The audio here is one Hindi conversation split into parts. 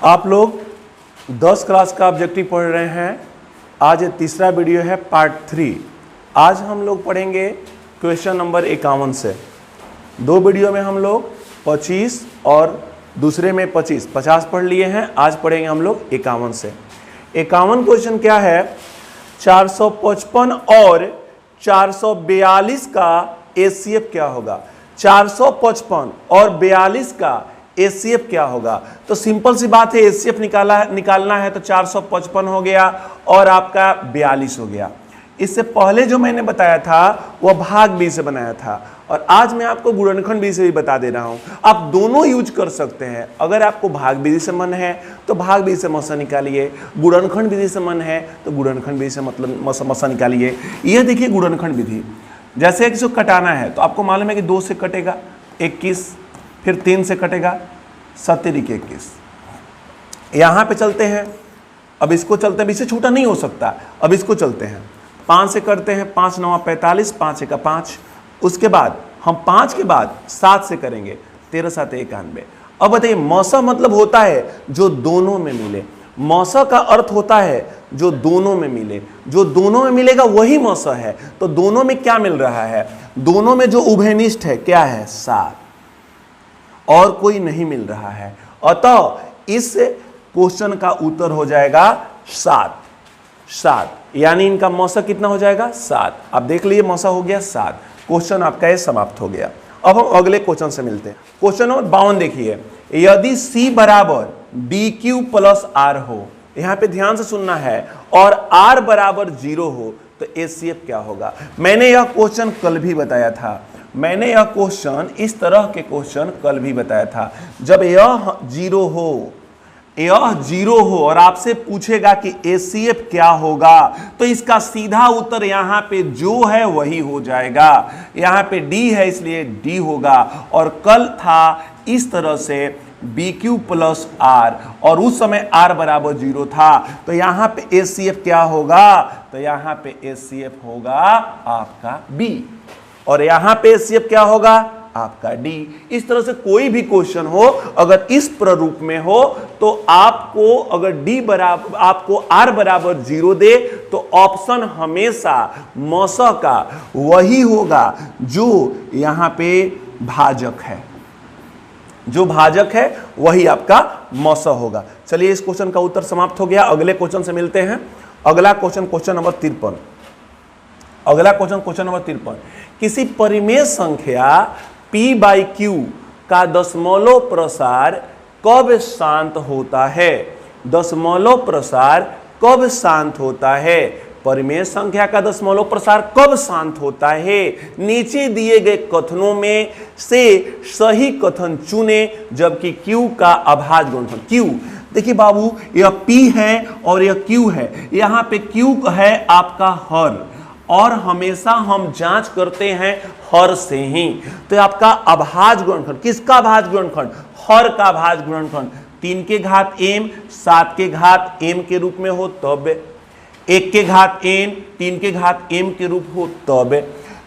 आप लोग 10 क्लास का ऑब्जेक्टिव पढ़ रहे हैं। आज ये तीसरा वीडियो है पार्ट 3। आज हम लोग पढ़ेंगे क्वेश्चन नंबर 51 से। दो वीडियो में हम लोग 25 और दूसरे में 50 पढ़ लिए हैं। आज पढ़ेंगे हम लोग 51 से। 51 क्वेश्चन क्या है? 455 और 442 का एचसीएफ क्या होगा? 455 और 42 का एचसीएफ क्या होगा? तो सिंपल सी बात है, एचसीएफ निकालना है तो 455 हो गया और आपका 42 हो गया। इससे पहले जो मैंने बताया था वह भाग बी से बनाया था और आज मैं आपको गुणनखंड बी से भी बता दे रहा हूं। आप दोनों यूज कर सकते हैं। अगर आपको भाग विधि से मन है तो भाग विधि से मसा निकालिए, गुणनखंड विधि से मन है तो गुणनखंड विधि से मतलब मसा निकालिए। यह देखिए गुणनखंड विधि, जैसे किसी को कटाना है तो आपको मालूम है कि 2 से कटेगा 21, फिर 3 से कटेगा 7×21। यहां पे चलते हैं, अब इसको चलते हैं, इससे छोटा नहीं हो सकता। अब इसको चलते हैं, 5 से करते हैं, 5 9 45, 5 1 5। उसके बाद हम 5 के बाद 7 से करेंगे, 13 7 91। अब बताइए मौसा मतलब होता है जो दोनों में मिले। मौसा का अर्थ होता है जो दोनों में मिले। जो दोनों में मिलेगा वही मौसा है। तो दोनों में क्या मिल रहा है? दोनों में जो उभयनिष्ठ है क्या है? 7, और कोई नहीं मिल रहा है। अतः इस क्वेश्चन का उत्तर हो जाएगा 7। यानी इनका मौसा कितना हो जाएगा? 7। आप देख लीजिए मौसा हो गया 7। क्वेश्चन आपका ये समाप्त हो गया। अब हम अगले क्वेश्चन से मिलते हैं। क्वेश्चन नंबर 52 देखिए, यदि C बराबर DQ प्लस R हो, यहां पे ध्यान से सुनना है, और R बराबर 0 हो तो एचसीएफ क्या होगा? मैंने यह क्वेश्चन कल भी बताया था। मैंने यह क्वेश्चन, इस तरह के क्वेश्चन कल भी बताया था। जब यह 0 हो और आपसे पूछेगा कि एचसीएफ क्या होगा, तो इसका सीधा उत्तर यहाँ पे जो है वही हो जाएगा। यहाँ पे डी है इसलिए डी होगा। और कल था इस तरह से BQ प्लस R, और उस समय R बराबर 0 था। तो यहाँ पे एचसीएफ क्या होगा? तो यहाँ पे एचसीएफ होगा आपका B, और यहाँ पे एचसीएफ क्या होगा? आपका D। इस तरह से कोई भी क्वेश्चन हो अगर इस प्रारूप में हो तो आपको अगर आपको R बराबर 0 दे तो ऑप्शन हमेशा मौसा का वही होगा जो यहाँ पे भाजक है। जो भाजक है वही आपका मौसा होगा। चलिए इस क्वेश्चन का उत्तर समाप्त हो गया। अगले क्वेश्चन से मिलते हैं। अगला क्वेश्चन, क्वेश्चन नंबर 53। अगला क्वेश्चन, क्वेश्चन नंबर 53। किसी परिमेय संख्या P/Q का दशमलव प्रसार कब शांत होता है? दशमलव प्रसार कब शांत होता है? परिमेय संख्या का दशमलव प्रसार कब शांत होता है? नीचे दिए गए कथनों में से सही कथन चुने जबकि Q का अभाज्य गुणनखंड। Q देखिए बाबू, यह P है और यह Q है। यहां पे Q है आपका हर, और हमेशा हम जांच करते हैं हर से ही। तो आपका अभाज्य गुणनखंड, किसका अभाज्य गुणनखंड? हर का अभाज्य गुणनखंड। 3 के घात m 7 के घात m के रूप में हो तब, 1 के घात n 3 के घात m के रूप हो तब,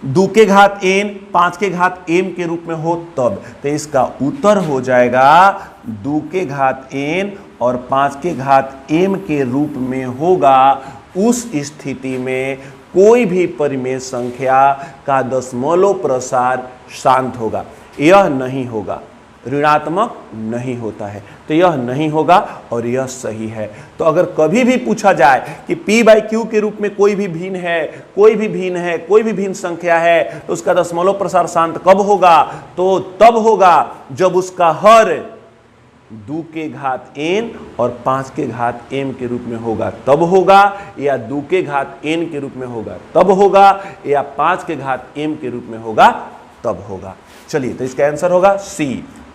2 के घात n 5 के घात m के रूप में हो तब। तो इसका उत्तर हो जाएगा 2 के घात n और 5 के घात m के रूप में होगा। उस स्थिति में कोई भी परिमेय संख्या का दशमलव प्रसार शांत होगा। यह नहीं होगा, ऋणात्मक नहीं होता है, तो यह नहीं होगा और यह सही है। तो अगर कभी भी पूछा जाए कि P/Q के रूप में कोई भी भिन्न है, कोई भी भिन्न संख्या है, तो उसका दशमलव प्रसार शांत कब होगा? तो तब होगा जब उसका हर 2 के घात n और 5 के घात m के रूप में होगा तब होगा, या 2 के घात n के रूप में होगा तब होगा, या 5 के घात m के रूप में होगा तब होगा। चलिए तो इसका आंसर होगा C।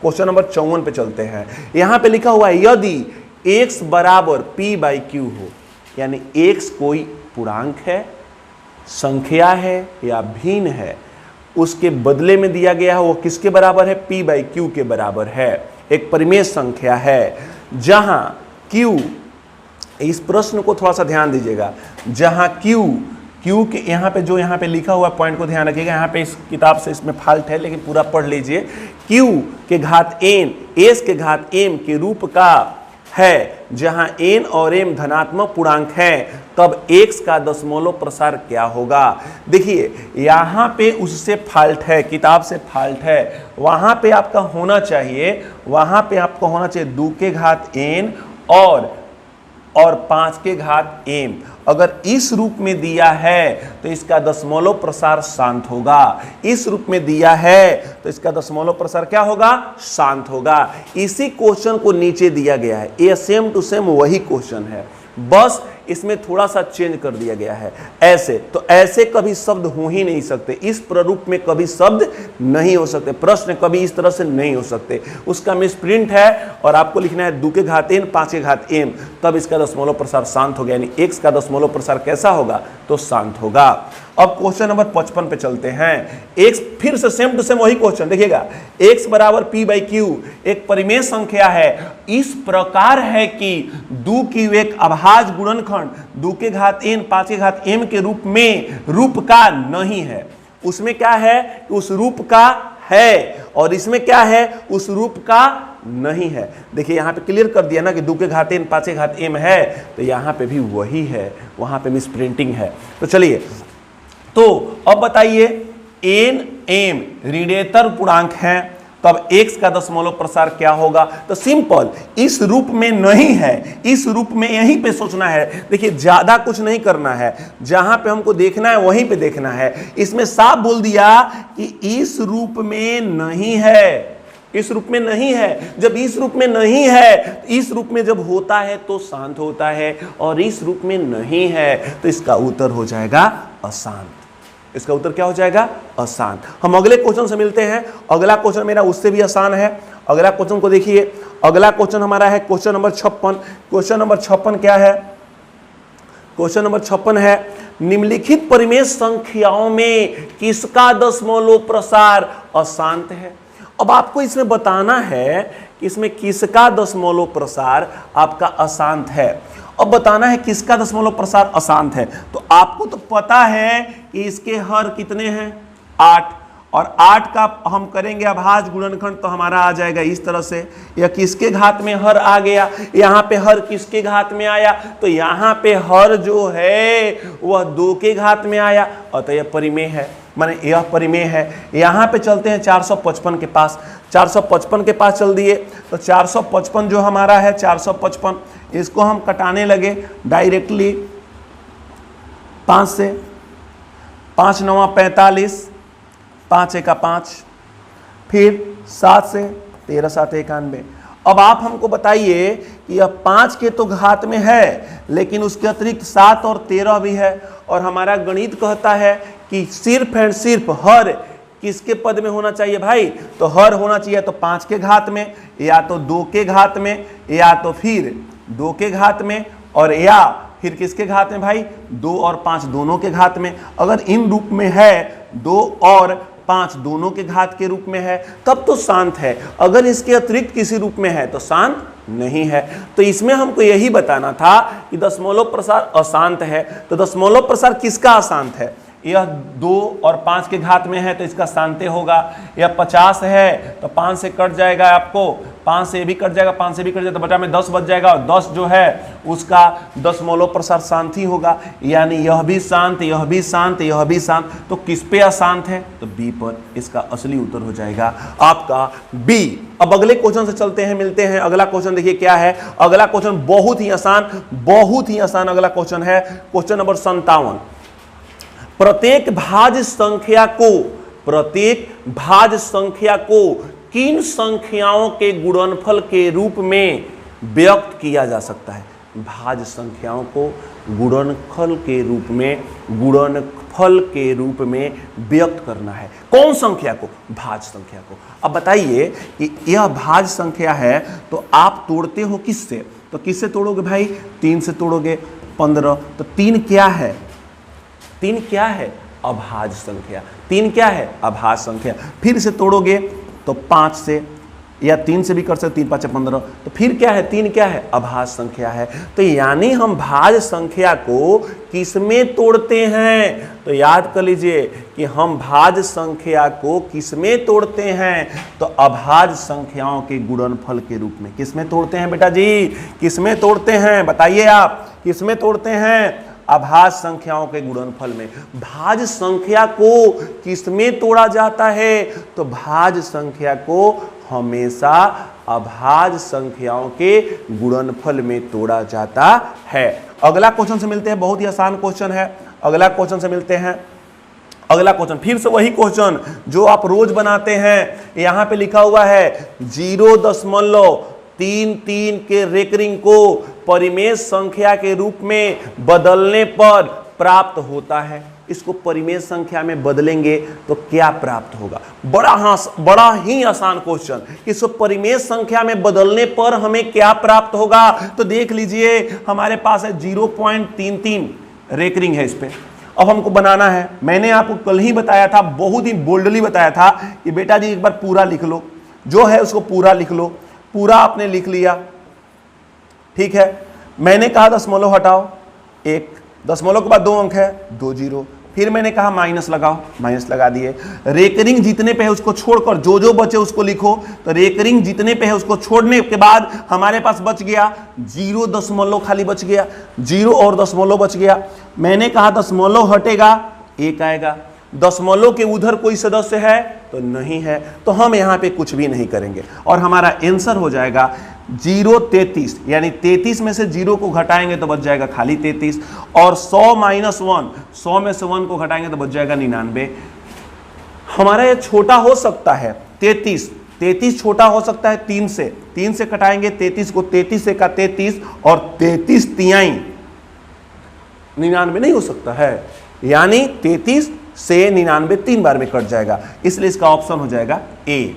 क्वेश्चन नंबर 54 पे चलते हैं। यहां पे लिखा हुआ है यदि x बराबर P/Q हो, यानी x कोई पूर्णांक है, संख्या है या भिन्न है, उसके बदले में दिया गया है वो किसके बराबर है? P/Q के बराबर है। एक परिमेय संख्या है जहां Q, इस प्रश्न को थोड़ा सा ध्यान दीजिएगा, जहां Q के यहाँ पे जो यहाँ पे लिखा हुआ पॉइंट को ध्यान रखिएगा। यहाँ पे इस किताब से इसमें फाल्ट है लेकिन पूरा पढ़ लीजिए। Q के घात n S के घात m के रूप का है जहां n और m धनात्मक पूर्णांक है, तब x का दशमलव प्रसार क्या होगा। देखिए यहां पे उससे फाल्ट है, किताब से फाल्ट है। वहां पे आपका होना चाहिए, वहां पे आपको होना चाहिए 2 के घात n और 5 के घात m। अगर इस रूप में दिया है तो इसका दशमलव प्रसार शांत होगा, इस रूप में दिया है तो इसका दशमलव प्रसार क्या होगा, शांत होगा। इसी क्वेश्चन को नीचे दिया गया है, ये सेम टू सेम वही क्वेश्चन है, बस इसमें थोड़ा सा चेंज कर दिया गया है। ऐसे तो ऐसे कभी शब्द हो ही नहीं सकते, इस प्रारूप में कभी शब्द नहीं हो सकते, प्रश्न कभी इस तरह से नहीं हो सकते। उसका मिसप्रिंट है और आपको लिखना है 2 के घात n 5 के घात m, तब इसका दशमलव प्रसार शांत हो गया, यानी x का दशमलव प्रसार कैसा होगा, तो शांत होगा। अब क्वेश्चन नंबर 55 पे चलते हैं। x फिर से सेम टू सेम वही क्वेश्चन, देखिएगा x बराबर p/q एक परिमेय संख्या है, इस प्रकार है कि 2q एक अभाज्य गुणनखंड 2 के घात n 5 के घात m के रूप का नहीं है। उसमें क्या है, उस रूप का है, और इसमें क्या है, उस रूप का नहीं है। देखिए यहां पे क्लियर कर दिया ना कि 2 के घात n 5 के घात m है, तो यहां पे भी वही है, वहां पे मिस प्रिंटिंग है। तो चलिए, तो अब बताइए n m ऋणेतर पूर्णांक है, तब x का दशमलव प्रसार क्या होगा। तो सिंपल, इस रूप में नहीं है, इस रूप में यहीं पे सोचना है। देखिए ज्यादा कुछ नहीं करना है, जहां पे हमको देखना है वहीं पे देखना है। इसमें साफ बोल दिया कि इस रूप में नहीं है, इस रूप में नहीं है। जब इस रूप में नहीं है, इस रूप में जब होता है तो शांत होता है, और इस रूप में नहीं है तो इसका उत्तर हो जाएगा अशांत। इसका उत्तर क्या हो जाएगा, अशांत। हम अगले क्वेश्चन से मिलते हैं। अगला क्वेश्चन मेरा उससे भी आसान है। अगला क्वेश्चन को देखिए, अगला क्वेश्चन हमारा है क्वेश्चन नंबर 56। क्वेश्चन नंबर 56 क्या है, क्वेश्चन नंबर 56 है निम्नलिखित परिमेय संख्याओं में किसका दशमलव प्रसार अशांत है। अब आपको इसमें बताना है कि इसमें किसका दशमलव प्रसार आपका अशांत है। अब बताना है किसका दशमलव प्रसार अशांत है। तो आपको तो पता है कि इसके हर कितने हैं, 8, और 8 का हम करेंगे अभाज्य गुणनखंड तो हमारा आ जाएगा इस तरह से। यह किसके घात में हर आ गया, यहाँ पे हर किसके घात में आया, तो यहाँ पे हर जो है वह 2 के घात में आया, अतः यह परिमेय है, माने यह परिमेय है। यहाँ पे चलते हैं 455 के पास, 455 के पास चल दिए। तो 455 जो हमारा है 455, इसको हम कटाने लगे डायरेक्टली 5 से, 5 9 45, 5 1 5, फिर 7 से 13 7 91। अब आप हमको बताइए कि यह 5 के तो घात में है, लेकिन उसके अतिरिक्त 7 और 13 भी है, और हमारा गणित कहता है कि सिर्फ एंड सिर्फ हर किसके पद में होना चाहिए भाई, तो हर होना चाहिए तो 5 के घात में, या तो 2 के घात में, या तो फिर 2 के घात में, और या फिर किसके घात में भाई, 2 और 5 दोनों के घात में। अगर इन रूप में है 2 और 5 दोनों के घात के रूप में है तब तो शांत है, अगर इसके अतिरिक्त किसी रूप में है तो शांत नहीं है। तो इसमें हमको यही बताना था कि दशमलव प्रसार अशांत है। तो दशमलव प्रसार किसका अशांत है, यह 2 और 5 के घात में है तो इसका शांति होगा। यह 50 है तो 5 से कट जाएगा, आपको 5 से भी कट जाएगा, 5 से भी कट जाएगा, तो बचा में 10 बच जाएगा, और 10 जो है उसका दशमलव प्रसार शांति होगा। यानी यह भी शांत, यह भी शांत, यह भी शांत। तो किस पे अशांत है, तो बी पर। इसका असली उत्तर हो जाएगा आपका बी। अब अगले क्वेश्चन से चलते हैं, मिलते हैं। अगला क्वेश्चन देखिए क्या है। अगला क्वेश्चन बहुत ही आसान, बहुत ही आसान अगला क्वेश्चन है, क्वेश्चन नंबर 57। प्रत्येक भाज्य संख्या को किन संख्याओं के गुणनफल के रूप में व्यक्त किया जा सकता है। भाज्य संख्याओं को गुणनफल के रूप में व्यक्त करना है। कौन संख्या को, भाज्य संख्या को। अब बताइए कि यह भाज्य संख्या है तो आप तोड़ते हो किससे, तो किससे तोड़ोगे भाई, 3 से तोड़ोगे, 15। तो 3 क्या है, 3 क्या है, अभाज्य संख्या। 3 क्या है, अभाज्य संख्या। फिर से तोड़ोगे तो 5 से, या 3 से भी कर सकते, 3 5 15। तो फिर क्या है, 3 क्या है, अभाज्य संख्या है। तो यानी हम भाज्य संख्या को किसमें तोड़ते हैं, तो याद कर लीजिए कि हम भाज्य संख्या को किसमें तोड़ते हैं, तो अभाज्य संख्याओं के गुणनफल के रूप में। किसमें तोड़ते हैं बेटा जी, किसमें तोड़ते हैं, बताइए आप किसमें तोड़ते हैं, अभाज्य संख्याओं के गुणनफल में। भाज्य संख्या को किसमें तोड़ा जाता है, तो भाज्य संख्या को हमेशा अभाज्य संख्याओं के गुणनफल में तोड़ा जाता है। अगला क्वेश्चन से मिलते हैं, बहुत ही आसान क्वेश्चन है। अगला क्वेश्चन से मिलते हैं। अगला क्वेश्चन फिर से वही क्वेश्चन जो आप रोज बनाते हैं। यहां पे लिखा हुआ है 0.33 के रेकरिंग को परिमेय संख्या के रूप में बदलने पर प्राप्त होता है। इसको परिमेय संख्या में बदलेंगे तो क्या प्राप्त होगा। बड़ा ही आसान क्वेश्चन, इसको परिमेय संख्या में बदलने पर हमें क्या प्राप्त होगा। तो देख लीजिए हमारे पास है 0.33 रेकरिंग है इस पे। अब हमको बनाना है, मैंने आपको कल ही बताया था, बहुत ही बोल्डली बताया था कि बेटा जी एक बार पूरा लिख लो, जो है उसको पूरा लिख लो। पूरा आपने लिख लिया, ठीक है। मैंने कहा दशमलव हटाओ, 1 दशमलव के बाद 2 अंक है, 2 0। फिर मैंने कहा माइनस लगाओ, माइनस लगा दिए। रेकरिंग जितने पे है उसको छोड़कर जो जो बचे उसको लिखो। तो रेकरिंग जितने पे है उसको छोड़ने के बाद हमारे पास बच गया 0 दशमलव खाली बच गया, 0 और दशमलव बच गया। मैंने कहा दशमलव हटेगा 1 आएगा। दशमलव के उधर कोई सदस्य है तो नहीं है, तो हम यहाँ पे कुछ भी नहीं करेंगे और हमारा आंसर हो जाएगा 0.33। यानी 33 में से 0 को घटाएंगे तो बच जाएगा खाली 33, और 100 माइनस 1, 100 में से 1 को घटाएंगे तो बच जाएगा 99। हमारा ये छोटा हो सकता है 33 छोटा हो सकता है 3 से, 3 से कटाएंगे 33 को, 33 से का 33 और 33 तिहाई 99 नहीं हो सकता है। यानी 33 से 99 3 बार में कट जाएगा, इसलिए इसका ऑप्शन हो जाएगा ए,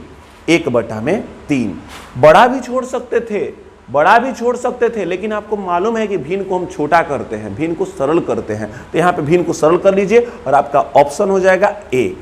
1/3। बड़ा भी छोड़ सकते थे, बड़ा भी छोड़ सकते थे, लेकिन आपको मालूम है कि भिन्न को हम छोटा करते हैं, भिन्न को सरल करते हैं, तो यहां पे भिन्न को सरल कर लीजिए और आपका ऑप्शन हो जाएगा ए।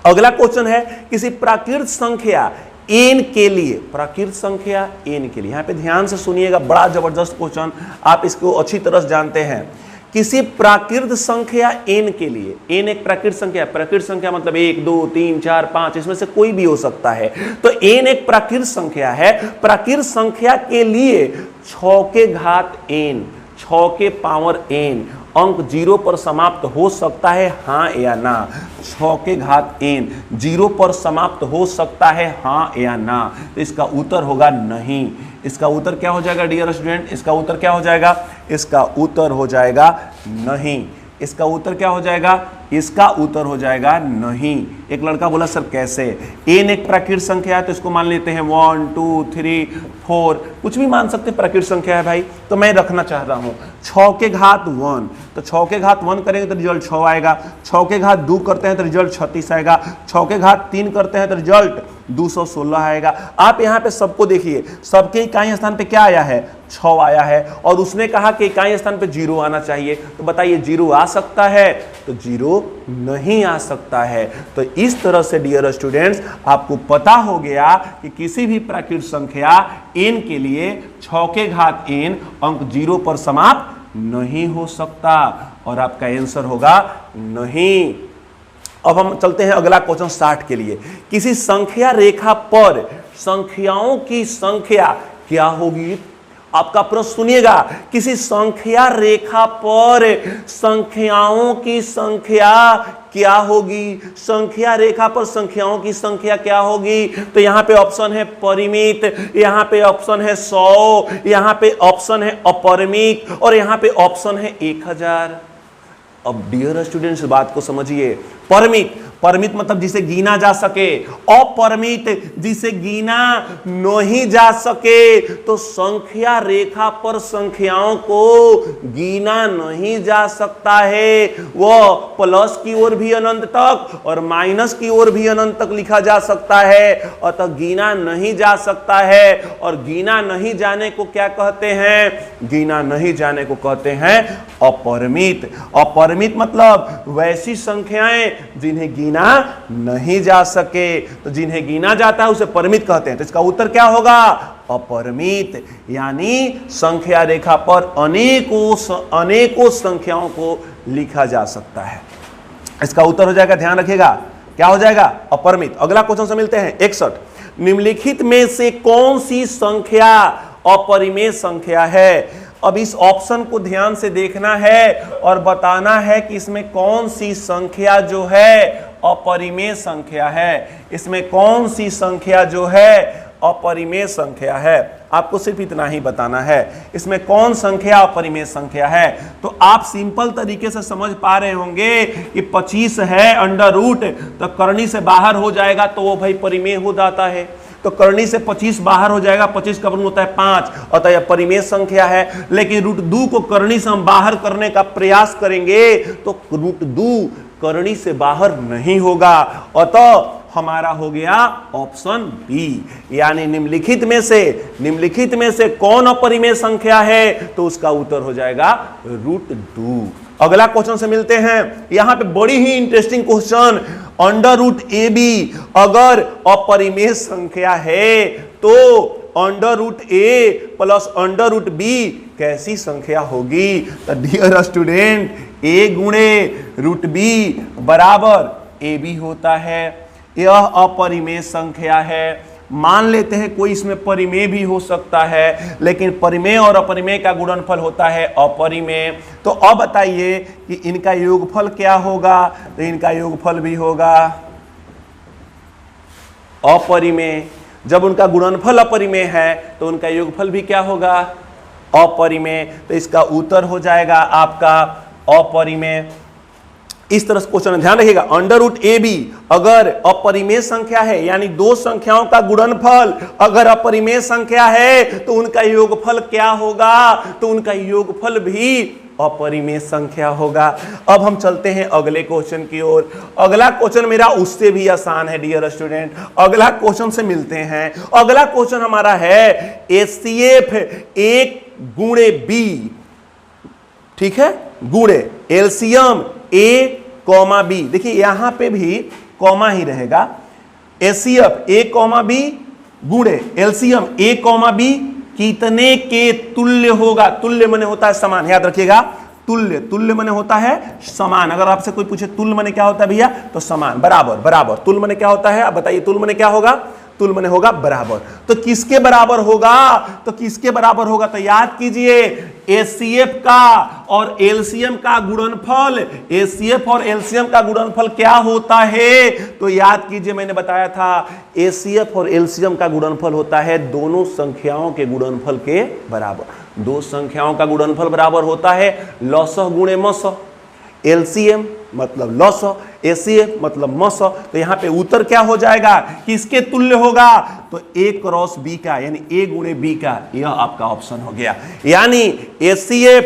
अगला क्वेश्चन है किसी प्राकृत संख्या n के लिए, प्राकृत संख्या n के लिए, यहां पे ध्यान से सुनिएगा, बड़ा जबरदस्त क्वेश्चन, आप इसको अच्छी तरह से जानते हैं। किसी प्राकृत संख्या n के लिए, n एक प्राकृत संख्या, प्राकृत संख्या मतलब 1 2 3 4 5, इसमें से कोई भी हो सकता है। तो n एक प्राकृत संख्या है। प्राकृत संख्या के लिए 6 के घात n, 6 के पावर n अंक 0 पर समाप्त हो सकता है, हाँ या ना। 6 के घात n 0 पर समाप्त हो सकता है, हाँ या ना। तो इसका उत्तर होगा नहीं। इसका उत्तर क्या हो जाएगा डियर स्टूडेंट, इसका उत्तर क्या हो जाएगा, इसका उत्तर हो जाएगा नहीं। इसका उत्तर क्या हो जाएगा, इसका उत्तर हो जाएगा नहीं। एक लड़का बोला सर कैसे, n एक प्राकृत संख्या है तो इसको मान लेते हैं 1 2 3 4, कुछ भी मान सकते हैं, प्राकृत संख्या है भाई, तो मैं रखना चाह रहा हूं 6 के घात 1, तो 6 के घात 1 करेंगे तो रिजल्ट 6 आएगा। 6 के घात 2 करते हैं तो रिजल्ट 36 आएगा। 6 के घात 3 करते हैं तो रिजल्ट 216 आएगा। आप यहाँ पे सबको देखिए, सबके इकाई स्थान पे क्या आया है, 6 आया है, और उसने कहा कि इकाई स्थान पे 0 आना चाहिए। तो बताइए 0 आ सकता है, तो 0 नहीं आ सकता है। तो इस तरह से डियर स्टूडेंट्स आपको पता हो गया कि किसी भी प्राकृत संख्या n के लिए 6 के घात n अंक 0 पर समाप्त नहीं हो सकता, और आपका आंसर होगा नहीं। अब हम चलते हैं अगला क्वेश्चन 60 के लिए। किसी संख्या रेखा पर संख्याओं की संख्या क्या होगी। आपका प्रश्न सुनिएगा, किसी संख्या रेखा पर संख्याओं की संख्या क्या होगी। संख्या रेखा पर संख्याओं की संख्या क्या होगी। तो यहां पे ऑप्शन है परिमित, यहां पे ऑप्शन है 100, यहां पे ऑप्शन है अपरिमित, और यहां पे ऑप्शन है 1000। अब डियर स्टूडेंट्स बात को समझिए, परिमित, परिमित मतलब जिसे गिना जा सके, अपरिमित जिसे गिना नहीं जा सके। तो संख्या रेखा पर संख्याओं को गिना नहीं जा सकता है, वह प्लस की ओर भी अनंत तक और माइनस की ओर भी अनंत तक लिखा जा सकता है, अतः गिना नहीं जा सकता है। और गिना नहीं जाने को क्या कहते हैं, गिना नहीं जाने को कहते हैं अपरिमित। अपरिमित मतलब वैसी संख्याएं जिन्हें गिना नहीं जा सके। तो जिन्हें गिना जाता है उसे परिमित कहते हैं। तो इसका उत्तर क्या होगा? अपरिमित। यानी संख्या रेखा पर अनेकों संख्याओं को लिखा जा सकता है। इसका उत्तर हो जाएगा, ध्यान रखिएगा, क्या हो जाएगा? अपरिमित। अगला क्वेश्चन से मिलते हैं 61। निम्नलिखित में से कौन सी संख्या अपरिमेय संख्या है? अब इस ऑप्शन को ध्यान से देखना है और बताना है कि इसमें कौन सी संख्या जो है अपरिमेय संख्या है। इसमें कौन सी संख्या जो है अपरिमेय संख्या है, आपको सिर्फ इतना ही बताना है। इसमें कौन संख्या अपरिमेय संख्या है? तो आप सिंपल तरीके से समझ पा रहे होंगे कि 25 है अंडर रूट, तो करनी से बाहर हो जाएगा तो वो भाई परिमेय हो जाता है। तो करनी से 25 बाहर हो जाएगा, 25 का वर्ग होता है 5, अतः यह परिमेय संख्या है। लेकिन रूट 2 को करनी से हम बाहर करने का प्रयास करेंगे तो रूट 2 करनी से बाहर नहीं होगा, अतः हमारा हो गया ऑप्शन बी। यानी निम्नलिखित में से कौन अपरिमेय संख्या है? तो उसका उत्तर हो जाएगा रूट 2। अगला क्वेश्चन से मिलते हैं। यहां पे बड़ी ही interesting question, under root A B अगर अपरिमेय संख्या है तो under root A plus under root B कैसी संख्या होगी? तो डियर स्टूडेंट, ए गुणे रूट बी बराबर ए बी होता है। यह अपरिमेय संख्या है। मान लेते हैं कोई इसमें परिमेय भी हो सकता है, लेकिन परिमेय और अपरिमेय का गुणनफल होता है अपरिमेय। तो अब बताइए कि इनका योगफल क्या होगा? तो इनका योगफल भी होगा अपरिमेय। जब उनका गुणनफल अपरिमेय है तो उनका योगफल भी क्या होगा? अपरिमेय। तो इसका उत्तर हो जाएगा आपका अपरिमेय। इस तरह से क्वेश्चन ध्यान रखिएगा। अंडर रूट ए बी अगर अपरिमेय संख्या है, यानी दो संख्याओं का गुणनफल अगर अपरिमेय संख्या है तो उनका योगफल क्या होगा? तो उनका योगफल भी अपरिमेय संख्या होगा। अब हम चलते हैं अगले क्वेश्चन की ओर। अगला क्वेश्चन मेरा उससे भी आसान है डियर स्टूडेंट। अगला क्वेश्चन से मिलते हैं। अगला क्वेश्चन हमारा है एचसीएफ 1 गुणे बी, ठीक है, गुणे एलसीएम ए कॉमा बी। देखिए यहां पे भी कॉमा ही रहेगा। एचसीएफ ए कॉमा बी गुणे एलसीएम ए कॉमा बी कितने के तुल्य होगा? तुल्य माने होता है समान, याद रखिएगा। तुल्य माने होता है समान। अगर आपसे कोई पूछे तुल्य माने क्या होता है भैया, तो समान, बराबर। तुल्य माने क्या होता है? आप बताइए, तुल्य माने क्या होगा? तुल्य माने होगा बराबर। तो किसके बराबर होगा? तो याद कीजिए, एचसीएफ का और एलसीएम का गुणनफल, एचसीएफ और एलसीएम का गुणनफल क्या होता है? तो याद कीजिए, मैंने बताया था एचसीएफ और एलसीएम का गुणनफल होता है दोनों संख्याओं के गुणनफल के बराबर। दो संख्याओं का गुणनफल बराबर होता है लसह गुणे मसह। एलसीएम मतलब लसह, एचसीएफ मतलब मसह। तो यहां पे उत्तर क्या हो जाएगा? किसके तुल्य होगा? तो ए क्रॉस बी का, यानी ए गुणे बी का। यह आपका ऑप्शन हो गया। यानी एचसीएफ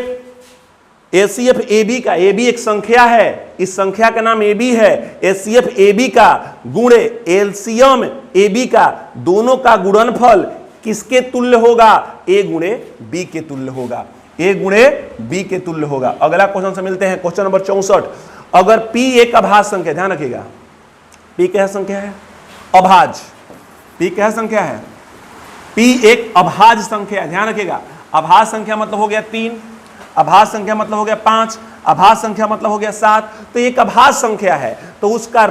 ए बी का, ए बी एक संख्या है, इस संख्या का नाम ए बी है। एचसीएफ ए बी का गुणे एलसीएम ए बी का, दोनों का गुणनफल किसके तुल्य होगा? ए गुणे बी के तुल्य होगा। ए गुणे बी के तुल्य होगा। अगला क्वेश्चन से मिलते हैं, क्वेश्चन नंबर 64। अगर P एक अभाज्य संख्या, ध्यान रखिएगा, P क्या संख्या है? अभाज्य। P क्या संख्या है? P एक अभाज्य संख्या है, ध्यान रखिएगा। अभाज्य संख्या मतलब हो गया 3, अभाज्य संख्या मतलब हो गया 5, अभाज्य संख्या मतलब हो गया 7। तो एक अभाज्य संख्या है तो उसका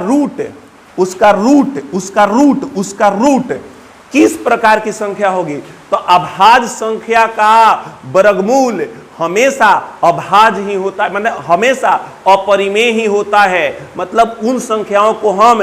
रूट किस प्रकार की संख्या होगी? तो अभाज्य संख्या का वर्गमूल हमेशा अभाज्य ही होता है, मतलब हमेशा अपरिमेय ही होता है। मतलब उन संख्याओं को हम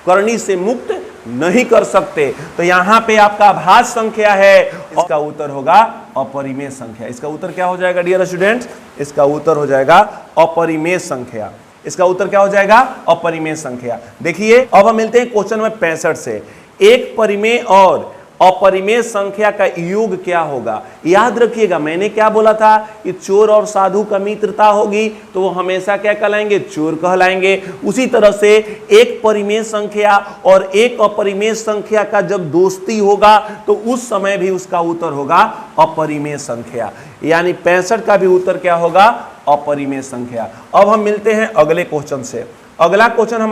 करनी से मुक्त नहीं कर सकते। तो यहां पे आपका अभाज्य संख्या है, इसका उत्तर होगा अपरिमेय संख्या। इसका उत्तर क्या हो जाएगा डियर स्टूडेंट्स? इसका उत्तर हो जाएगा अपरिमेय संख्या। इसका उत्तर क्या हो जाएगा? अपरिमेय संख्या। देखिए अब हम मिलते हैं क्वेश्चन नंबर 65 से। एक परिमेय और अपरिमेय संख्या का योग क्या होगा? याद रखिएगा, मैंने क्या बोला था कि चोर और साधु का मित्रता होगी तो वो हमेशा क्या कहलाएंगे? चोर कहलाएंगे। उसी तरह से एक परिमेय संख्या और एक अपरिमेय संख्या का जब दोस्ती होगा तो उस समय भी उसका उत्तर होगा अपरिमेय संख्या। यानी 65 का भी उत्तर क्या होगा? अपरिमेय संख्या। अब हम मिलते हैं अगले क्वेश्चन से। अगला क्वेश्चन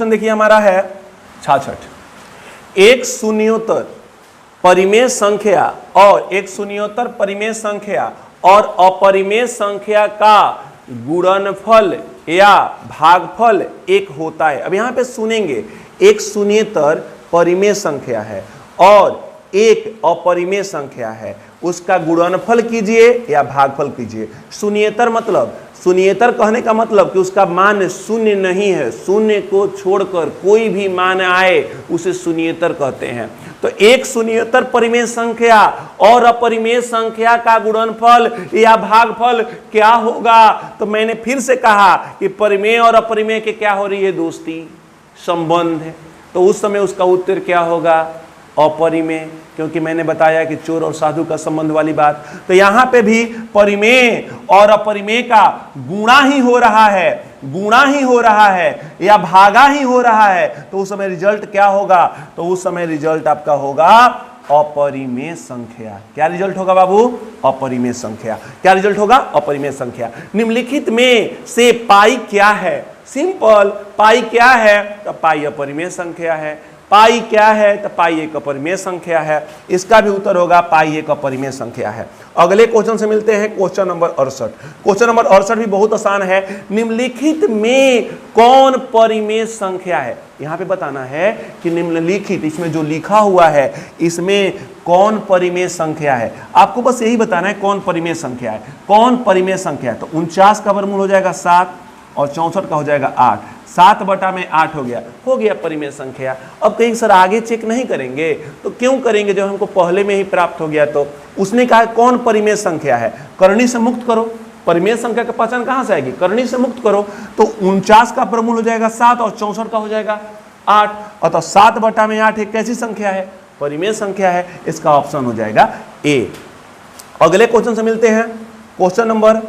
देखिए हमारा है 66। एक शून्योत्तर परिमेय संख्या और अपरिमेय संख्या का गुणनफल या भागफल एक होता है। अब यहां पे सुनेंगे, एक शून्येतर परिमेय संख्या है और एक अपरिमेय संख्या है, उसका गुणनफल कीजिए या भागफल कीजिए। शून्येतर मतलब, शून्येतर कहने का मतलब कि उसका मान शून्य नहीं है, शून्य को छोड़कर कोई भी मान आए उसे शून्येतर कहते हैं। तो एक शून्येतर परिमेय संख्या और अपरिमेय संख्या का गुणनफल या भागफल क्या होगा? तो मैंने फिर से कहा कि परिमेय और अपरिमेय के क्या हो रही है दोस्ती, संबंध है। तो उस समय उसका उत्तर क्या होगा? अपरिमेय, क्योंकि मैंने बताया कि चोर और साधु का संबंध वाली बात। तो यहां पे भी परिमेय और अपरिमेय का गुणा ही हो रहा है या भागा ही हो रहा है। तो उस समय रिजल्ट क्या होगा? तो उस समय रिजल्ट आपका होगा अपरिमेय संख्या। क्या रिजल्ट होगा बाबू? अपरिमेय संख्या। क्या रिजल्ट होगा? अपरिमेय संख्या। निम्नलिखित में से पाई क्या है? सिंपल, पाई क्या है? तो पाई अपरिमेय संख्या है। पाई क्या है? तो पाई एक अपरिमेय संख्या है। इसका भी उत्तर होगा पाई एक अपरिमेय संख्या है। अगले क्वेश्चन से मिलते हैं, क्वेश्चन नंबर 68। क्वेश्चन नंबर 68 भी बहुत आसान है। निम्नलिखित में कौन परिमेय संख्या है? यहां पे बताना है कि निम्नलिखित, इसमें जो लिखा हुआ है इसमें कौन परिमेय संख्या है। आपको बस यही बताना है कौन परिमेय संख्या है। कौन परिमेय संख्या है? तो 49 का वर्गमूल हो जाएगा 7 और 64 का हो जाएगा 8। 7/8 हो गया परिमेय संख्या। अब कहीं सर आगे चेक नहीं करेंगे, तो क्यों करेंगे जब हमको पहले में ही प्राप्त हो गया? तो उसने कहा कौन परिमेय संख्या है, करनी से मुक्त करो। परिमेय संख्या का पहचान कहां से आएगी? करनी से मुक्त करो। तो 49 का वर्गमूल हो जाएगा 7 और 64 का हो जाएगा 8। अतः 7/8 एक कैसी संख्या है? परिमेय संख्या है। इसका ऑप्शन हो जाएगा ए। अगले क्वेश्चन से मिलते हैं, क्वेश्चन नंबर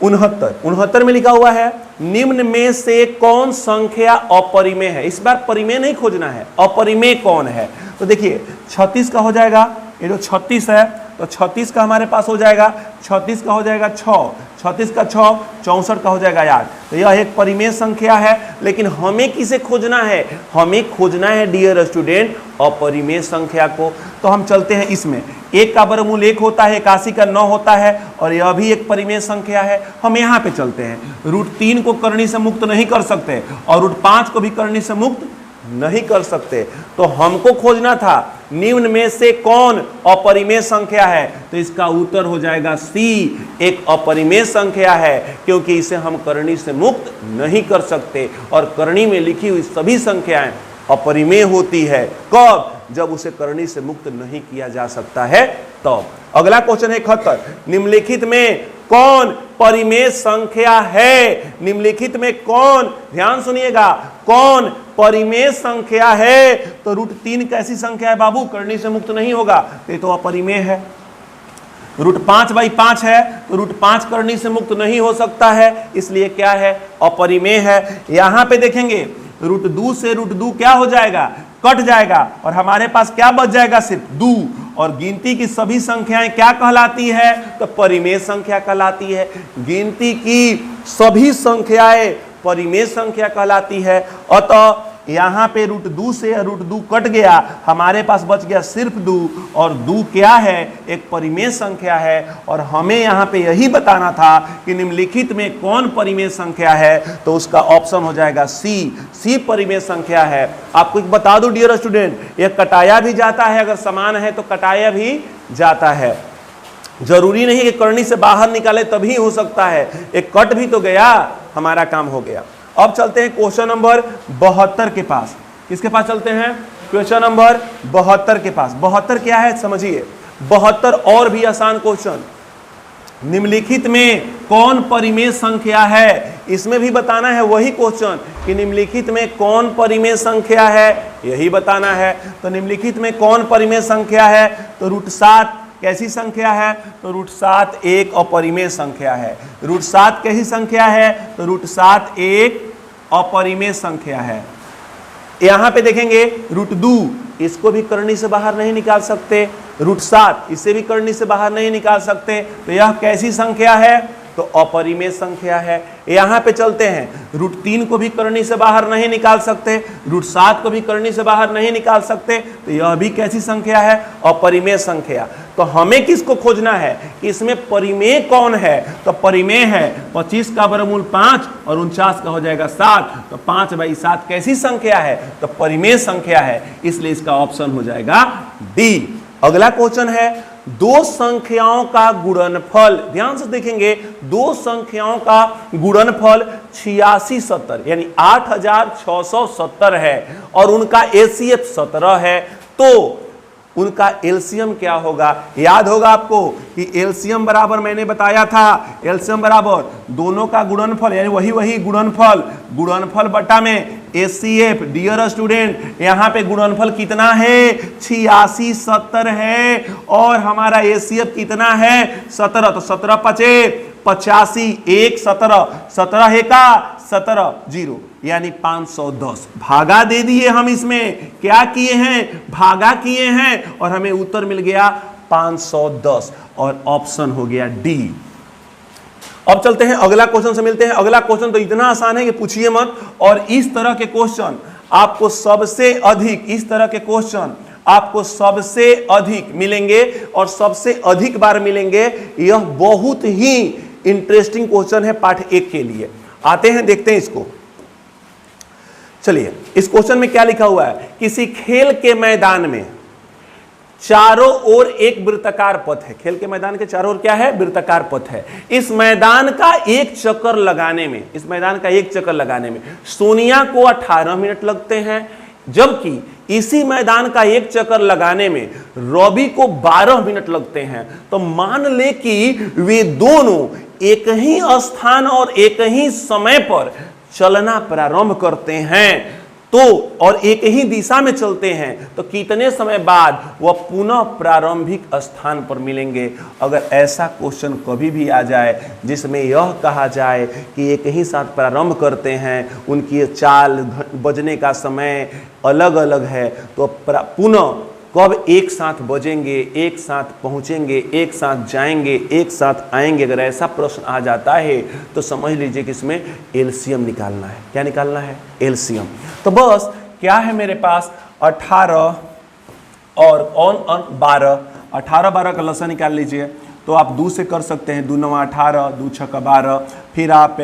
69 में लिखा हुआ है, निम्न में से कौन संख्या अपरिमेय है? इस बार परिमेय नहीं खोजना है, अपरिमेय कौन है? तो देखिए 36 का हो जाएगा, ये जो 36 है तो 36 का हमारे पास हो जाएगा, 36 का हो जाएगा 6, 36 का 6, 64 का हो जाएगा 8। तो यह एक परिमेय संख्या है। लेकिन हमें किसे खोजना है? हमें खोजना है डियर स्टूडेंट अपरिमेय संख्या को। तो हम चलते हैं इसमें, 1 का वर्गमूल 1 होता है, 81 का 9 होता है और यह भी एक परिमेय संख्या है। हम यहाँ पे चलते हैं, √3 को करनी से मुक्त नहीं कर सकते और √5 को भी करनी से मुक्त नहीं कर सकते। तो हमको खोजना था निम्न में से कौन अपरिमेय संख्या है। तो इसका उत्तर हो जाएगा सी, एक अपरिमेय संख्या है, क्योंकि इसे हम करनी से मुक्त नहीं कर सकते और करनी में लिखी हुई सभी संख्याएं अपरिमेय होती है। कब? जब उसे करनी से मुक्त नहीं किया जा सकता है तब। अगला क्वेश्चन है 71। निम्नलिखित में कौन परिमेय संख्या है? निम्नलिखित में कौन, ध्यान सुनिएगा, कौन परिमेय संख्या है? तो √3 कैसी संख्या है बाबू? करनी से मुक्त नहीं होगा, ये तो अपरिमेय है। √5/5 है तो √5 करनी से मुक्त नहीं हो सकता है, इसलिए क्या है? अपरिमेय है। यहां पे देखेंगे √2 से √2 क्या हो जाएगा? कट जाएगा और हमारे पास क्या बच जाएगा? सिर्फ 2। और गिनती की सभी संख्याएं क्या कहलाती है? तो परिमेय संख्या कहलाती है। गिनती की सभी संख्याएं परिमेय संख्या कहलाती है। अतः यहां पे √2 से √2 कट गया, हमारे पास बच गया सिर्फ 2 और 2 क्या है? एक परिमेय संख्या है। और हमें यहां पे यही बताना था कि निम्नलिखित में कौन परिमेय संख्या है। तो उसका ऑप्शन हो जाएगा सी परिमेय संख्या है। आपको एक बता दूं डियर स्टूडेंट, यह कटाया भी जाता है, अगर समान है तो कटाया भी जाता है। जरूरी नहीं कि करनी से बाहर निकाले तभी हो सकता है, एक कट भी तो गया, हमारा काम हो गया। अब चलते हैं क्वेश्चन नंबर 72 के पास। किसके पास चलते हैं? क्वेश्चन नंबर 72 के पास। 72 क्या है समझिए। 72 और भी आसान क्वेश्चन, निम्नलिखित में कौन परिमेय संख्या है? इसमें भी बताना है वही क्वेश्चन कि निम्नलिखित में कौन परिमेय संख्या है, यही बताना है। तो निम्नलिखित में कौन परिमेय संख्या है? तो √7 कैसी संख्या है? तो √7 एक अपरिमेय संख्या है। √7 कैसी संख्या है? तो √7 एक अपरिमेय संख्या है। यहां पे देखेंगे √2 इसको भी करनी से बाहर नहीं निकाल सकते, √7 इसे भी करनी से बाहर नहीं निकाल सकते, तो यह कैसी संख्या है? तो अपरिमेय संख्या है। यहां पे चलते हैं, √3 को भी करनी से बाहर नहीं निकाल सकते, √7 को भी करनी से बाहर नहीं निकाल सकते, तो यह भी कैसी संख्या है? अपरिमेय संख्या। तो हमें किसको खोजना है कि इसमें परिमेय कौन है? तो परिमेय है 25 का वर्गमूल 5 और 49 का हो जाएगा 7, तो 5/7 कैसी संख्या है? तो परिमेय संख्या है, इसलिए इसका ऑप्शन हो जाएगा डी। अगला क्वेश्चन है, दो संख्याओं का गुणनफल, ध्यान से देखेंगे, दो संख्याओं का गुणनफल 8670 यानी 8670 है और उनका एचसीएफ 17 है, तो उनका एलसीएम क्या होगा? याद होगा आपको कि एलसीएम बराबर मैंने बताया था, एलसीएम बराबर दोनों का गुणनफल यानी वही गुणनफल बटा में एचसीएफ। डियर स्टूडेंट, यहां पे गुणनफल कितना है? 8670 है और हमारा एचसीएफ कितना है? 17, तो 17 × 85, 1 17, 17 है का 17 0 यानी 510। भागा दे दिए हम, इसमें क्या किए हैं? भागा किए हैं और हमें उत्तर मिल गया 510 और ऑप्शन हो गया डी। अब चलते हैं अगला क्वेश्चन से मिलते हैं। अगला क्वेश्चन तो इतना आसान है कि पूछिए मत, और इस तरह के क्वेश्चन आपको सबसे अधिक, इस तरह के क्वेश्चन आपको सबसे अधिक मिलेंगे और सबसे अधिक बार मिलेंगे। यह बहुत ही इंटरेस्टिंग क्वेश्चन है पार्ट 1 के लिए। आते हैं, देखते हैं इसको। चलिए, इस क्वेश्चन में क्या लिखा हुआ है? किसी खेल के मैदान में चारों ओर एक वृत्ताकार पथ है। खेल के मैदान के चारों ओर क्या है? वृत्ताकार पथ है। इस मैदान का एक चक्कर लगाने में, इस मैदान का एक चक्कर लगाने में सोनिया को 18 मिनट लगते हैं, जबकि इसी मैदान का एक चक्कर लगाने में रवि को 12 मिनट लगते हैं। तो मान ले कि वे दोनों एक ही स्थान और एक ही समय पर चलना प्रारंभ करते हैं, तो और एक ही दिशा में चलते हैं, तो कितने समय बाद वह पुनः प्रारंभिक स्थान पर मिलेंगे? अगर ऐसा क्वेश्चन कभी भी आ जाए जिसमें यह कहा जाए कि एक ही साथ प्रारंभ करते हैं, उनकी चाल बजने का समय अलग अलग है, तो पुनः कब एक साथ बजेंगे, एक साथ पहुंचेंगे, एक साथ जाएंगे, एक साथ आएंगे, अगर ऐसा प्रश्न आ जाता है तो समझ लीजिए कि इसमें एलसीएम निकालना है। क्या निकालना है? एलसीएम। तो बस क्या है मेरे पास? 18 और 12, 18 12 का लसा निकाल लीजिए। तो आप 2 से कर सकते हैं, 2 9 18, 2 6 12, फिर आप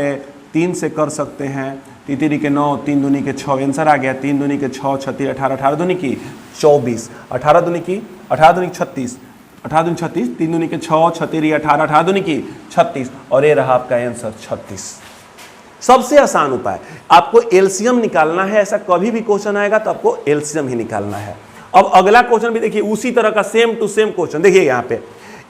3 से कर सकते हैं, 3 के 9, 3 दूनी के 6, आंसर आ गया 3 दूनी के 6, 36, 18, 18 दूनी की 24, 18 दूनी की 36, 18 दूनी 36, 3 दूनी के 6, 36, 18, 18 दूनी की 36, और ये रहा आपका आंसर 36। सबसे आसान उपाय, आपको एलसीएम निकालना है। ऐसा कभी भी क्वेश्चन आएगा तो आपको एलसीएम ही निकालना है। अब अगला क्वेश्चन भी देखिए, उसी तरह का सेम टू सेम क्वेश्चन। देखिए यहाँ पे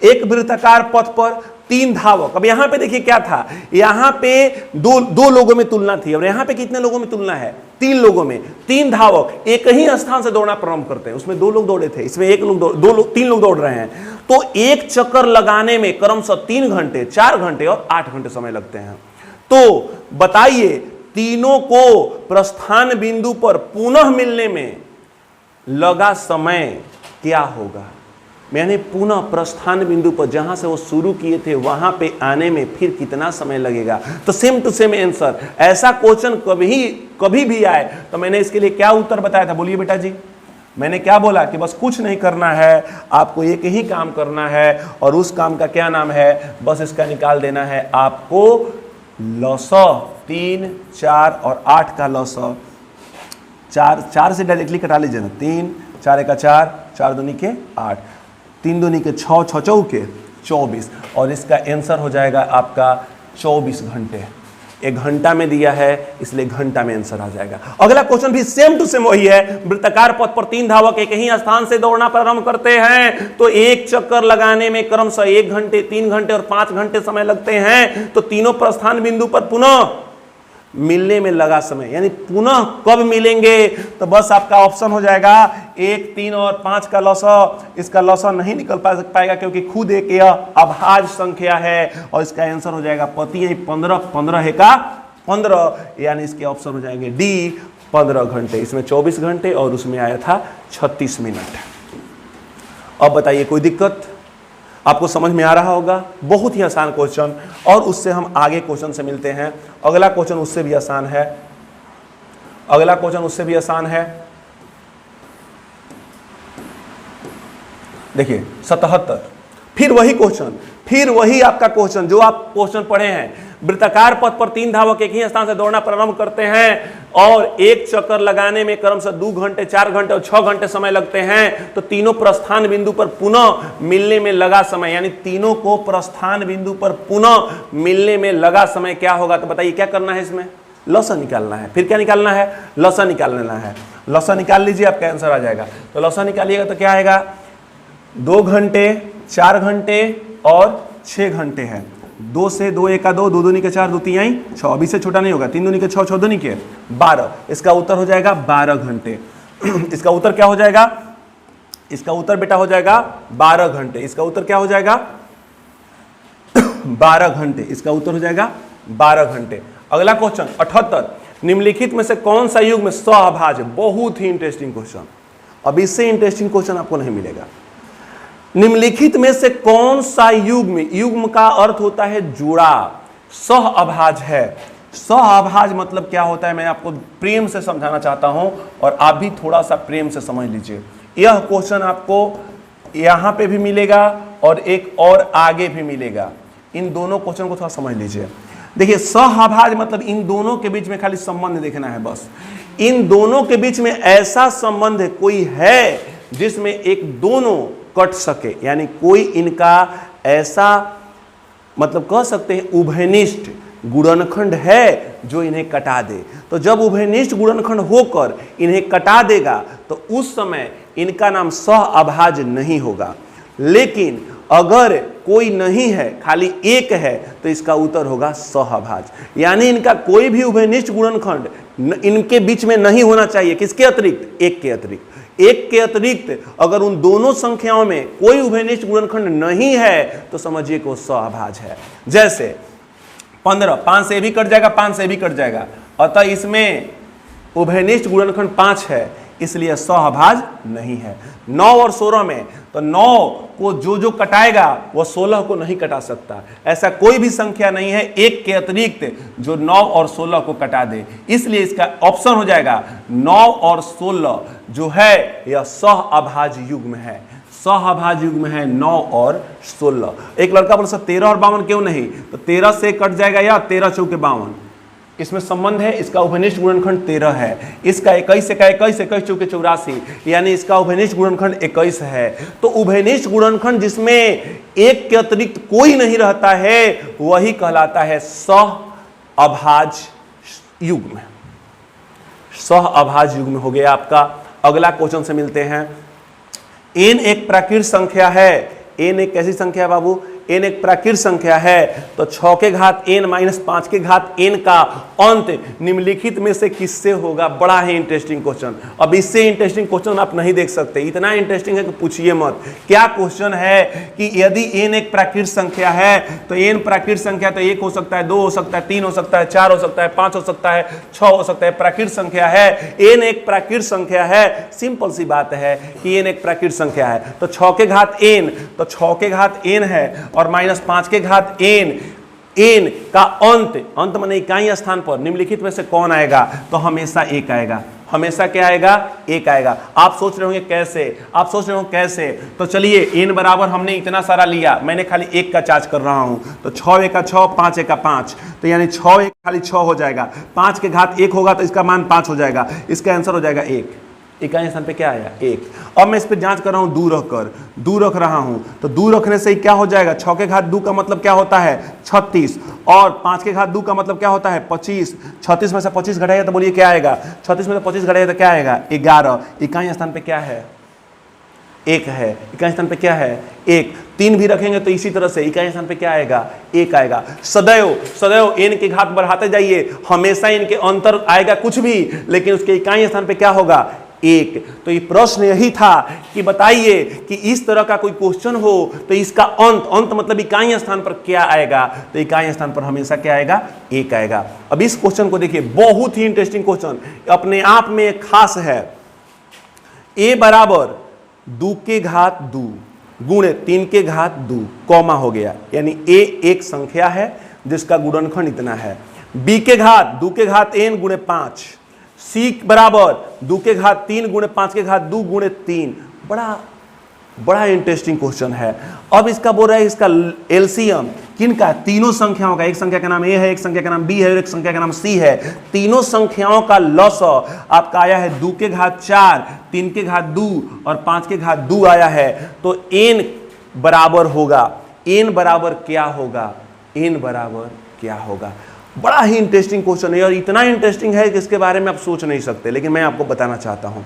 एक वृत्ताकार पथ पर 3 धावक। अब यहां पे देखिए क्या था, यहां पे दो लोगों में तुलना थी, और यहां पे कितने लोगों में तुलना है? 3 लोगों में। 3 धावक एक ही स्थान से दौड़ना प्रारंभ करते हैं। उसमें 2 लोग दौड़े थे, इसमें 3 लोग दौड़ रहे हैं। तो एक चक्कर लगाने में क्रमशः 3 घंटे, 4 घंटे और 8 घंटे समय लगते हैं। तो बताइए, तीनों को प्रस्थान बिंदु पर पुनः मिलने में लगा समय क्या होगा? मैंने पुनः प्रस्थान बिंदु पर जहां से वो शुरू किए थे वहां पे आने में फिर कितना समय लगेगा? तो सेम टू सेम आंसर। ऐसा क्वेश्चन कभी भी आए तो मैंने इसके लिए क्या उत्तर बताया था? बोलिए बेटा जी। मैंने क्या बोला कि बस कुछ नहीं करना है, आपको एक ही काम करना है, और उस काम का क्या नाम है? बस इसका निकाल देना है आपको लसा। 3 4 और 8 का लसा, 4 से डायरेक्टली कटा लीजिए ना। 3 4 का 4, 4 दूनी के 8, 3 दूनी के 6, 6 चौके 24, और इसका आंसर हो जाएगा आपका 24 घंटे। 1 घंटा में दिया है, इसलिए घंटा में आंसर आ जाएगा। अगला क्वेश्चन भी सेम टू सेम वही है। वृत्ताकार पथ पर 3 धावक एक ही स्थान से दौड़ना प्रारंभ करते हैं, तो एक चक्कर लगाने में क्रमशः 1 घंटे, 3 घंटे और 5 घंटे समय लगते हैं। तो तीनों प्रस्थान बिंदु पर पुनः मिलने में लगा समय, यानी पुनः कब मिलेंगे? तो बस आपका ऑप्शन हो जाएगा 1 3 और 5 का लौसा। इसका लौसा नहीं निकल पाएगा क्योंकि खुद एक यह अभाज्य संख्या है, और इसका आंसर हो जाएगा पति 15 15 है का 15, यानी इसके ऑप्शन हो जाएंगे डी 15 घंटे, इसमें 24 घंटे और उसमें आया था 36 मिनट। अब बताइए कोई दिक्कत? आपको समझ में आ रहा होगा? बहुत ही आसान क्वेश्चन, और उससे हम आगे क्वेश्चन से मिलते हैं। अगला क्वेश्चन उससे भी आसान है, अगला क्वेश्चन उससे भी आसान है। देखिए 77, फिर वही क्वेश्चन, फिर वही आपका क्वेश्चन जो आप क्वेश्चन पढ़े हैं। वृत्ताकार पथ पर 3 धावक एक ही स्थान से दौड़ना प्रारंभ करते हैं और एक चक्कर लगाने में क्रमशः 2 घंटे, 4 घंटे और 6 घंटे समय लगते हैं। तो तीनों प्रस्थान बिंदु पर पुनः मिलने में लगा समय, यानी तीनों को प्रस्थान बिंदु पर पुनः मिलने में लगा समय क्या होगा? तो बताइए क्या करना है इसमें? लसा निकालना है। फिर क्या निकालना है? लसा निकाल लेना है। लसा निकाल लीजिए, आपका आंसर आ जाएगा। तो लसा निकालिएगा तो क्या आएगा? 2 घंटे, 4 घंटे और 6 घंटे है। 2 से 2 1 का 2, 2 दूनी के 4, 2 3 6, अभी से छोटा नहीं होगा। 3 दूनी के 6, 6 दूनी के 12। इसका उत्तर हो जाएगा 12 घंटे। इसका उत्तर क्या हो जाएगा? इसका उत्तर बेटा हो जाएगा 12 घंटे। इसका उत्तर क्या हो जाएगा? 12 घंटे। इसका उत्तर हो जाएगा 12 घंटे। अगला क्वेश्चन 78, निम्नलिखित में से कौन सा युग्म सहअभाज्य? बहुत ही इंटरेस्टिंग क्वेश्चन, अब इससे इंटरेस्टिंग क्वेश्चन आपको नहीं मिलेगा। निम्नलिखित में से कौन सा युग्म, युग्म का अर्थ होता है जुड़ा, सहअभाज्य है। सहअभाज्य मतलब क्या होता है, मैं आपको प्रेम से समझाना चाहता हूं और आप भी थोड़ा सा प्रेम से समझ लीजिए। यह क्वेश्चन आपको यहां पे भी मिलेगा और एक और आगे भी मिलेगा। इन दोनों क्वेश्चन को थोड़ा समझ लीजिए। देखिए सहअभाज्य मतलब इन दोनों के बीच में खाली संबंध देखना है बस। इन दोनों के बीच में ऐसा संबंध कोई है जिसमें एक दोनों कट सके, यानी कोई इनका ऐसा मतलब कह सकते हैं उभयनिष्ठ गुणनखंड है जो इन्हें कटा दे। तो जब उभयनिष्ठ गुणनखंड होकर इन्हें कटा देगा तो उस समय इनका नाम सहअभाज्य नहीं होगा। लेकिन अगर कोई नहीं है, खाली एक है, तो इसका उत्तर होगा सहअभाज्य। यानी इनका कोई भी उभयनिष्ठ गुणनखंड इनके बीच में नहीं होना चाहिए। किसके अतिरिक्त? एक के अतिरिक्त। एक के अतिरिक्त अगर उन दोनों संख्याओं में कोई उभयनिष्ठ गुणनखंड नहीं है तो समझिए कि वो सहअभाज्य है। जैसे 15, 5 से भी कट जाएगा, 5 से भी कट जाएगा, अतः इसमें उभयनिष्ठ गुणनखंड 5 है, इसलिए सहअभाज्य नहीं है। 9 और 16 में, तो 9 को जो कटाएगा वो 16 को नहीं कटा सकता। ऐसा कोई भी संख्या नहीं है एक के अतिरिक्त जो 9 और 16 को कटा दे, इसलिए इसका ऑप्शन हो जाएगा 9 और 16 जो है यह सहअभाज्य युग्म है। सहअभाज्य युग्म है 9 और 16। एक लड़का बोल सकता 13 और 52 क्यों नहीं? तो 13 से कट जाएगा या 13 चौके 52, इसमें संबंध है। इसका उभयनिष्ठ गुणनखंड 13 है, इसका 21 से का 21, 21 चौके 84, यानी इसका उभयनिष्ठ गुणनखंड 21 है। तो उभयनिष्ठ गुणनखंड जिसमें एक के अतिरिक्त कोई नहीं रहता है वही कहलाता है सहअभाज्य युग्म। सहअभाज्य युग्म हो गया आपका। अगला क्वेश्चन से मिलते हैं। n एक प्राकृत संख्या है। n एक कैसी संख्या है बाबू? n एक प्राकृत संख्या है, तो 6 के घात n माइनस 5 के घात n का अंत निम्नलिखित में से किससे होगा? बड़ा ही इंटरेस्टिंग क्वेश्चन। अब इससे इंटरेस्टिंग क्वेश्चन आप नहीं देख सकते, इतना इंटरेस्टिंग है कि पूछिए मत। क्या क्वेश्चन है कि यदि n एक प्राकृत संख्या है तो n प्राकृत संख्या तो 1 हो सकता है, 2 हो सकता है, 3 हो सकता है, 4 हो सकता है, 5 हो सकता है, 6 हो सकता है, प्राकृत संख्या है। n एक प्राकृत संख्या है, सिंपल सी बात है कि n एक प्राकृत संख्या है, तो 6 के घात n, तो 6 के घात n है और माइनस 5 के घात n, n का अंत माने इकाई स्थान पर निम्नलिखित में से कौन आएगा? तो हमेशा 1 आएगा। हमेशा क्या आएगा? 1 आएगा। आप सोच रहे होंगे कैसे? आप सोच रहे हो कैसे? तो चलिए n बराबर हमने इतना सारा लिया, मैंने खाली 1 का चार्ज कर रहा हूं, तो 6 1 का 6, 5 1 का 5, तो यानी 6 1 खाली 6 हो जाएगा। 5 के घात 1 होगा तो इसका मान 5 हो जाएगा। इसका आंसर हो जाएगा 1। इकाई स्थान पे क्या आया? 1। अब मैं इस पे जांच कर रहा हूं, दूर रख रहा हूं, तो दूर रखने से क्या हो जाएगा? 6 के घात 2 का मतलब क्या होता है? 36, और 5 के घात 2 का मतलब क्या होता है? 25। 36 में से 25 घटाएगा तो बोलिए क्या आएगा? 36 में से 25 घटाएगा तो क्या आएगा? 11। इकाई स्थान पे क्या है? 1 है। इकाई स्थान पे क्या है? 1। 3 भी रखेंगे तो इसी तरह से इकाई स्थान पे क्या आएगा? 1 आएगा। सदैव n के घात बढ़ाते जाइए, हमेशा इनके अंतर आएगा कुछ भी, लेकिन उसके इकाई स्थान पे क्या होगा? 1। तो ये प्रश्न यही था कि बताइए कि इस तरह का कोई क्वेश्चन हो तो इसका अंत मतलब इकाई स्थान पर क्या आएगा, तो इकाई स्थान पर हमेशा क्या आएगा, 1 आएगा। अब इस क्वेश्चन को देखिए, बहुत ही इंटरेस्टिंग क्वेश्चन, अपने आप में एक खास है। a बराबर 2 के घात 2 गुणे 3 के घात 2 कॉमा हो गया, यानी a एक संख्या है जिसका गुणनखंड इतना है। b के घात 2 के घात n गुणे 5, c बराबर 2 के घात 3 गुणे 5 के घात 2 गुणे 3। बड़ा इंटरेस्टिंग क्वेश्चन है। अब इसका बोल रहा है इसका एलसीएम किनका, तीनों संख्याओं का, एक संख्या का नाम a है, एक संख्या का नाम b है और एक संख्या का नाम c है। तीनों संख्याओं का लॉसा आपका आया है 2 के घात 4, 3 के घात 2 और 5 के घात 2 आया है। तो n बराबर होगा, n बराबर क्या होगा, n बराबर क्या होगा। बड़ा ही इंटरेस्टिंग क्वेश्चन है और इतना इंटरेस्टिंग है कि इसके बारे में आप सोच नहीं सकते, लेकिन मैं आपको बताना चाहता हूं।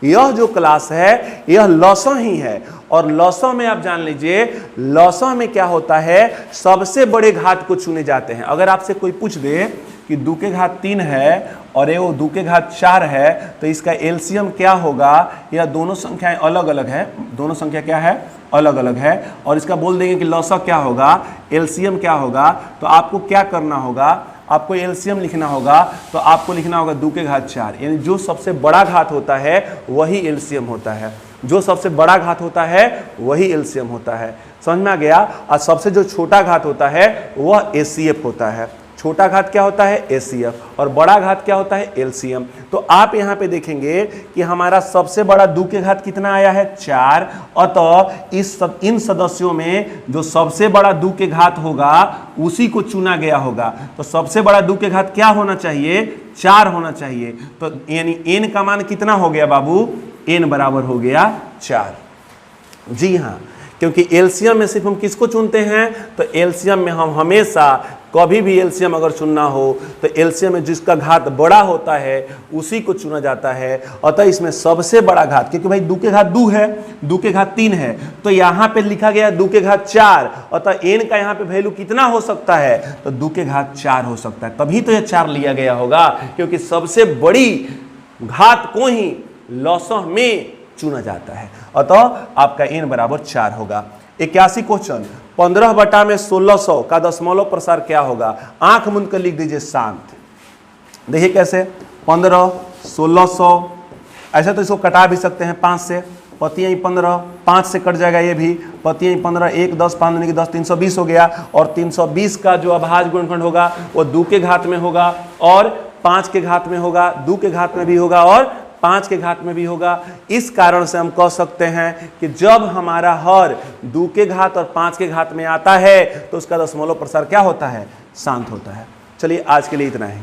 यह जो क्लास है यह लॉसा ही है, और लॉसा में आप जान लीजिए, लॉसा में क्या होता है, सबसे बड़े घात को चुने जाते हैं। अगर आपसे कोई पूछ दे कि 2 के घात 3 है और ये 2 के घात 4 है तो इसका एलसीएम क्या होगा, या दोनों संख्याएं अलग अलग है, दोनों संख्या क्या है, अलग अलग है, और इसका बोल देंगे कि लॉसा क्या होगा, एलसीएम क्या होगा, तो आपको क्या करना होगा, आपको एलसीएम लिखना होगा। तो आपको लिखना होगा 2 के घात 4, यानी जो सबसे बड़ा घात होता है वही एलसीएम होता है, जो सबसे बड़ा घात होता है वही एलसीएम होता है। समझ में आ गया। और सबसे जो छोटा घात होता है वह एचसीएफ होता है। छोटा घात क्या होता है, एचसीएफ, और बड़ा घात क्या होता है, एलसीएम। तो आप यहाँ पे देखेंगे कि हमारा सबसे बड़ा 2 के घात कितना आया है, 4। अतः इन सदस्यों में जो सबसे बड़ा 2 के घात होगा उसी को चुना गया होगा। तो सबसे बड़ा 2 के घात क्या होना चाहिए, 4 होना चाहिए। तो यानी n का मान कितना हो गया बाबू, n बराबर हो गया 4। जी हाँ, क्योंकि एलसीएम में सिर्फ हम किसको चुनते हैं, तो एलसीएम में हम हमेशा कभी भी एलसीएम अगर चुनना हो तो एलसीएम में जिसका घात बड़ा होता है उसी को चुना जाता है। अतः इसमें सबसे बड़ा घात, क्योंकि भाई 2 के घात 2 है, 2 के घात 3 है, तो यहाँ पे लिखा गया 2 के घात 4, अतः n का यहाँ पे वैल्यू कितना हो सकता है, तो 2 के घात 4 हो सकता है। तभी तो यह 4 लिया गया होगा, क्योंकि सबसे बड़ी घात को ही लॉसा में चुना जाता है। अतः आपका n बराबर 4 होगा। 81 क्वेश्चन, 15 बटा में 1600 का दशमलव प्रसार क्या होगा। आंख मूंद कर लिख दीजिए शांत। देखिए कैसे, 15 1600, ऐसे तो इसको कटा भी सकते हैं 5 से, पतियाँ 15, 5 से कट जाएगा ये भी, पतियाँ 15, 1 10 5 की 10, 320 हो गया। और 320 का जो अभाज्य गुणनखंड होगा वो 2 के घात में होगा और 5 के घात में होगा, 2 के घात में भी होगा और 5 के घात में भी होगा। इस कारण से हम कह सकते हैं कि जब हमारा हर 2 के घात और 5 के घात में आता है तो उसका दशमलव प्रसार क्या होता है, शांत होता है। चलिए आज के लिए इतना है।